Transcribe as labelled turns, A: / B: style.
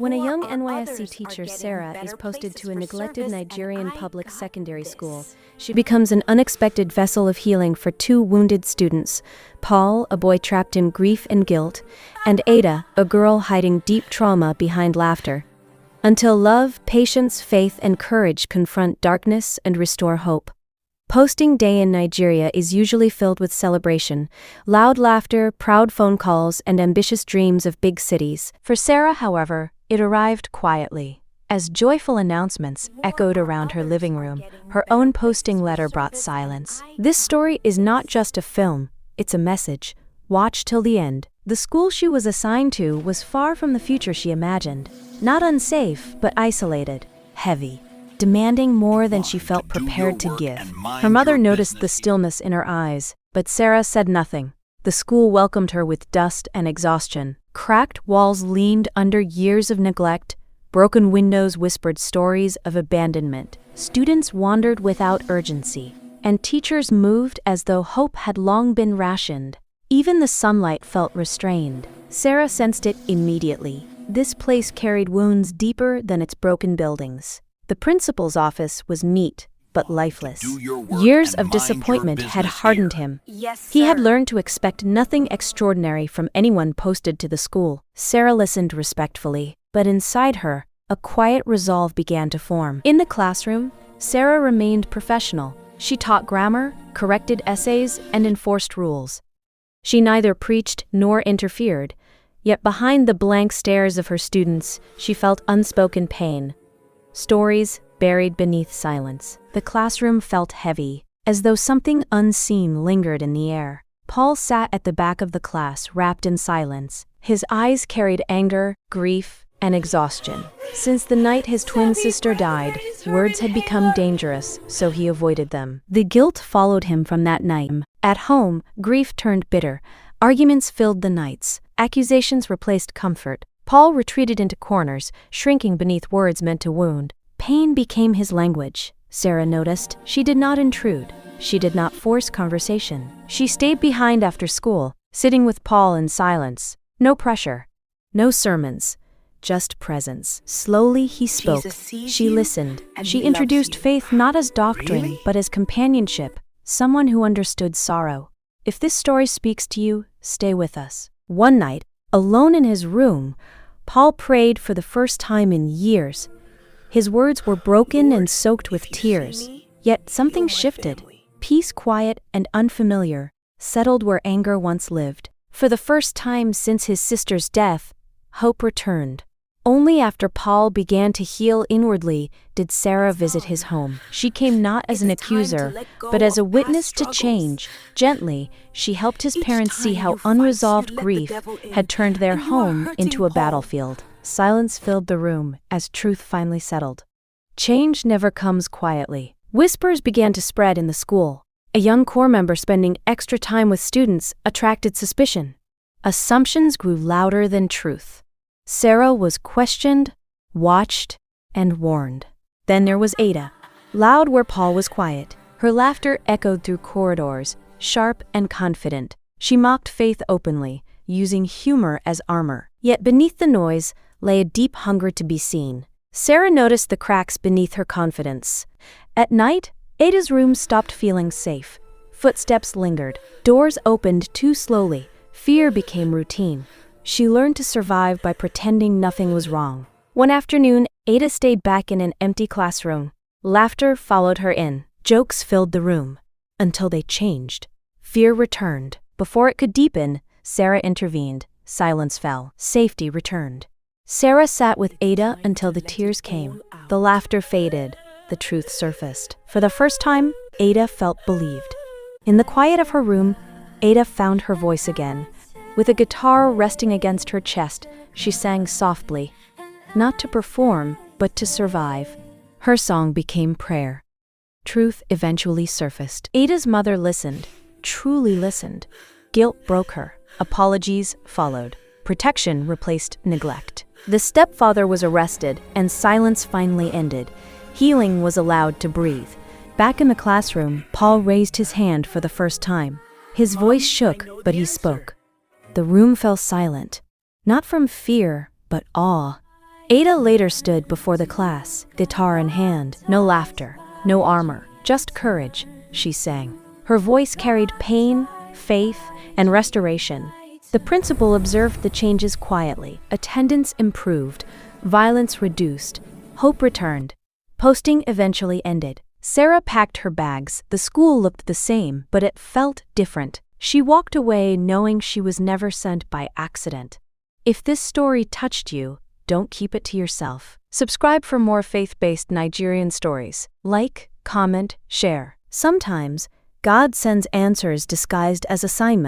A: When a young NYSC teacher, Sarah, is posted to a neglected Nigerian public secondary school, she becomes an unexpected vessel of healing for two wounded students, Paul, a boy trapped in grief and guilt, and Ada, a girl hiding deep trauma behind laughter. Until love, patience, faith, and courage confront darkness and restore hope. Posting day in Nigeria is usually filled with celebration, loud laughter, proud phone calls, and ambitious dreams of big cities. For Sarah, however, it arrived quietly. As joyful announcements echoed around her living room, her own posting letter brought silence. This story is not just a film, it's a message. Watch till the end. The school she was assigned to was far from the future she imagined. Not unsafe, but isolated, heavy, demanding more than she felt prepared to give. Her mother noticed the stillness in her eyes, but Sarah said nothing. The school welcomed her with dust and exhaustion. Cracked walls leaned under years of neglect. Broken windows whispered stories of abandonment. Students wandered without urgency, and teachers moved as though hope had long been rationed. Even the sunlight felt restrained. Sarah sensed it immediately. This place carried wounds deeper than its broken buildings. The principal's office was neat, but lifeless. Years of disappointment had hardened him. He had learned to expect nothing extraordinary from anyone posted to the school. Sarah listened respectfully, but inside her, a quiet resolve began to form. In the classroom, Sarah remained professional. She taught grammar, corrected essays, and enforced rules. She neither preached nor interfered, yet behind the blank stares of her students, she felt unspoken pain. Stories buried beneath silence. The classroom felt heavy, as though something unseen lingered in the air. Paul sat at the back of the class, wrapped in silence. His eyes carried anger, grief, and exhaustion. Since the night his twin sister died, words had become dangerous, so he avoided them. The guilt followed him from that night. At home, grief turned bitter. Arguments filled the nights. Accusations replaced comfort. Paul retreated into corners, shrinking beneath words meant to wound. Pain became his language. Sarah noticed. She did not intrude. She did not force conversation. She stayed behind after school, sitting with Paul in silence. No pressure. No sermons. Just presence. Slowly he spoke. She listened. She introduced faith not as doctrine, but as companionship, someone who understood sorrow. If this story speaks to you, stay with us. One night, alone in his room, Paul prayed for the first time in years. His words were broken and soaked with tears, yet something shifted. Peace, quiet and unfamiliar, settled where anger once lived. For the first time since his sister's death, hope returned. Only after Paul began to heal inwardly did Sarah visit his home. She came not as an accuser, but as a witness to change. Gently, she helped his parents see how unresolved grief had turned their home into a battlefield. Silence filled the room as truth finally settled. Change never comes quietly. Whispers began to spread in the school. A young corps member spending extra time with students attracted suspicion. Assumptions grew louder than truth. Sarah was questioned, watched, and warned. Then there was Ada, loud where Paul was quiet. Her laughter echoed through corridors, sharp and confident. She mocked faith openly, using humor as armor. Yet beneath the noise lay a deep hunger to be seen. Sarah noticed the cracks beneath her confidence. At night, Ada's room stopped feeling safe. Footsteps lingered. Doors opened too slowly. Fear became routine. She learned to survive by pretending nothing was wrong. One afternoon, Ada stayed back in an empty classroom. Laughter followed her in. Jokes filled the room. Until they changed. Fear returned. Before it could deepen, Sarah intervened. Silence fell. Safety returned. Sarah sat with Ada until the tears came. The laughter faded. The truth surfaced. For the first time, Ada felt believed. In the quiet of her room, Ada found her voice again. With a guitar resting against her chest, she sang softly. Not to perform, but to survive. Her song became prayer. Truth eventually surfaced. Ada's mother listened, truly listened. Guilt broke her. Apologies followed. Protection replaced neglect. The stepfather was arrested, and silence finally ended. Healing was allowed to breathe. Back in the classroom, Paul raised his hand for the first time. His voice shook, but he spoke. The room fell silent, not from fear, but awe. Ada later stood before the class, guitar in hand. No laughter, no armor, just courage, she sang. Her voice carried pain, faith, and restoration. The principal observed the changes quietly. Attendance improved, violence reduced, hope returned. Posting eventually ended. Sarah packed her bags. The school looked the same, but it felt different. She walked away knowing she was never sent by accident. If this story touched you, don't keep it to yourself. Subscribe for more faith-based Nigerian stories. Like, comment, share. Sometimes, God sends answers disguised as assignments.